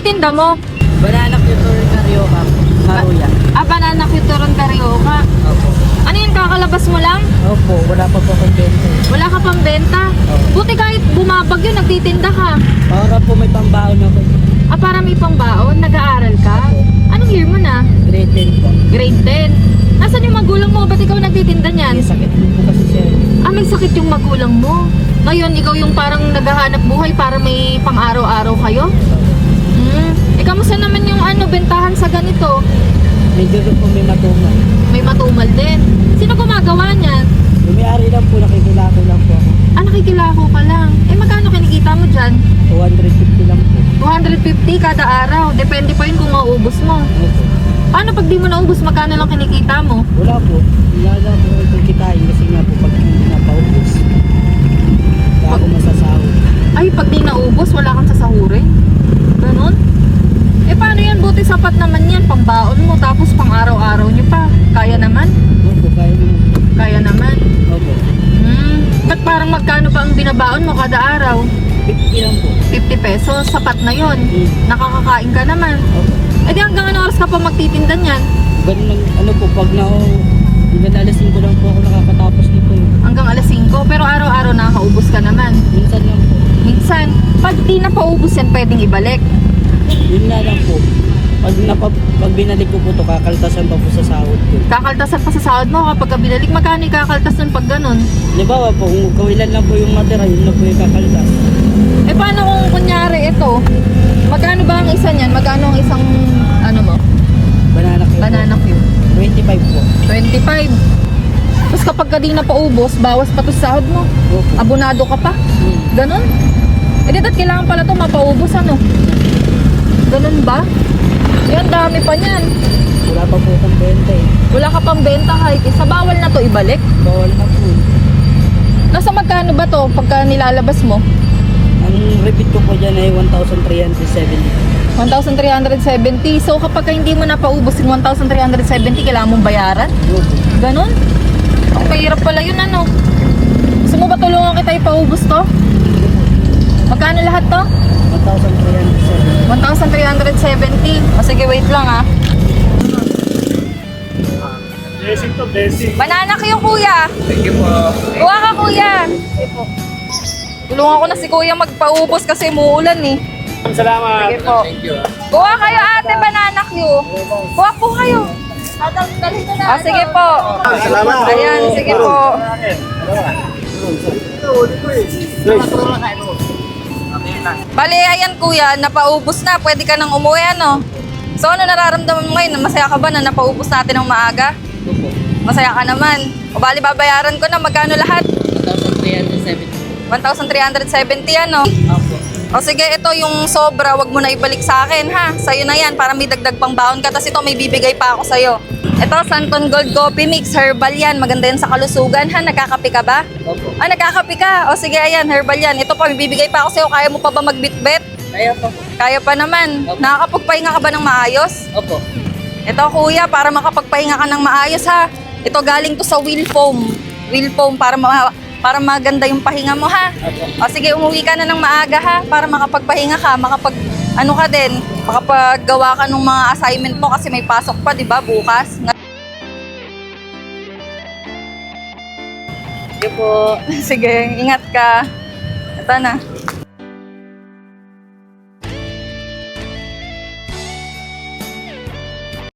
tinda mo? Banana cutter carioca, maruya. Banana cuturon carioca. Opo. Ano yun, kakalabas mo lang? Opo, wala pa po akong benta. Wala ka pang benta? Buti kahit bumabag yun, nagtitinda ka. Para po may pambaon ako. Para may pangbaon, nag-aaral ka? Anong year mo na? Grade 10 po. Grade 10. Nasaan yung magulang mo? Ba't ikaw nagtitinda niyan? May sakit din po kasi siya. May sakit yung magulang mo. Ngayon, ikaw yung parang naghahanap buhay para may pang-araw-araw kayo? Kamusta naman yung bentahan sa ganito? Medyo po may matumal. May matumal din. Sino gumagawa niyan? May-ari lang po, nakikilako lang po ako. Nakikilako ka lang. Magkano kinikita mo dyan? 250 lang po. 250 kada araw. Depende pa yun kung mauubos mo. Opo. Paano pag di mo naubos, magkano lang kinikita mo? Wala po. Wala lang po itong kitain kasi nga po pag hindi napaubos. Wala ako masasahod. Pag di naubos, wala kang sasahurin. Ganon? Paano yan? Buti sapat naman yan. Pangbaon mo, tapos pang araw-araw nyo pa. Kaya naman? Opo, kaya naman. Kaya naman. Opo. Ba't parang magkano ba ang binabaon mo kada araw? 50 lang po. 50 pesos, sapat na yon. Nakakakain ka naman. Opo. Di hanggang ano oras ka pa magtitinda niyan? Ganun lang, po, pag hanggang alas 5 lang po ako nakakatapos nito. Hanggang alas 5, pero araw-araw nakakaubos ka naman. Minsan lang po. Minsan, pag di na paubos yan, pwedeng ibalik. Yun nga lang po. Pag binalik ko po ito, kakaltasan pa po sa sahod ko. Kakaltasan pa sa sahod mo kapag binalik. Magkano yung kakaltas nun pag ganun? Halimbawa po, kung kawilan lang po yung matira, yun na po yung kakaltas. Paano kung kunyari ito? Magkano ba ang isa niyan? Magkano ang isang, mo? Banana cue. Banana cue. 25 po. 25. Tapos kapag ka di na paubos, bawas pa to sa sahod mo. Opo. Abonado ka pa. Ganon? Dapat kailangan pala to mapaubos Ganun ba? Yan, dami pa niyan. Wala pa po akong benta eh. Wala ka pang benta kahit isa. Bawal na to ibalik. Bawal na po. Nasa magkano ba to pagka nilalabas mo? Ang repeat ko po dyan ay 1,370. 1,370. So kapag hindi mo napaubos yung 1,370, kailangan mong bayaran? Opo. Ganon? Ang mahirap pala yun Gusto mo ba tulungan kita ipaubos to? Magkano lahat to? 1,370. 1,370. Sige, wait lang Blessing to blessing. Banana kayo, kuya. Thank you po. Kuha ka, kuya. Tulungan ko na si kuya magpaubos kasi muulan Salamat. Sige po. Thank you. Kuha kayo, ate, banana kayo. Kuha po kayo. Sige po. Salamat. Ayan, sige po. Bale, ayan kuya, napaubos na. Pwede ka nang umuwi, So, ano nararamdaman mo ngayon? Masaya ka ba na napaubos natin ng maaga? Opo. Masaya ka naman. O bali, babayaran ko na. Magkano lahat? 1,370. 1,370, Opo. O sige, ito yung sobra. Wag mo na ibalik sa akin, ha? Sa'yo na yan, para may dagdag pang baon ka. Tapos ito, may bibigay pa ako sa'yo. Ito, Santon Gold Coffee Mix. Herbal yan. Maganda yan sa kalusugan, ha? Nagkakape ka ba? Opo. Nagkakape ka. O sige, ayan, herbal yan. Ito pa, may bibigay pa ako sa'yo. Kaya mo pa ba magbitbit? Kaya po. Kaya pa naman. Opo. Nakakapagpahinga ka ba ng maayos? Opo. Ito kuya, para makapagpahinga ka ng maayos ha. Ito galing to sa Will Foam. Will Foam para maganda yung pahinga mo ha. Opo. O sige, umuwi ka na ng maaga ha. Para makapagpahinga ka, makapaggawa ka ng mga assignment mo kasi may pasok pa, di ba, bukas. Sige po. Sige, ingat ka. Ito na.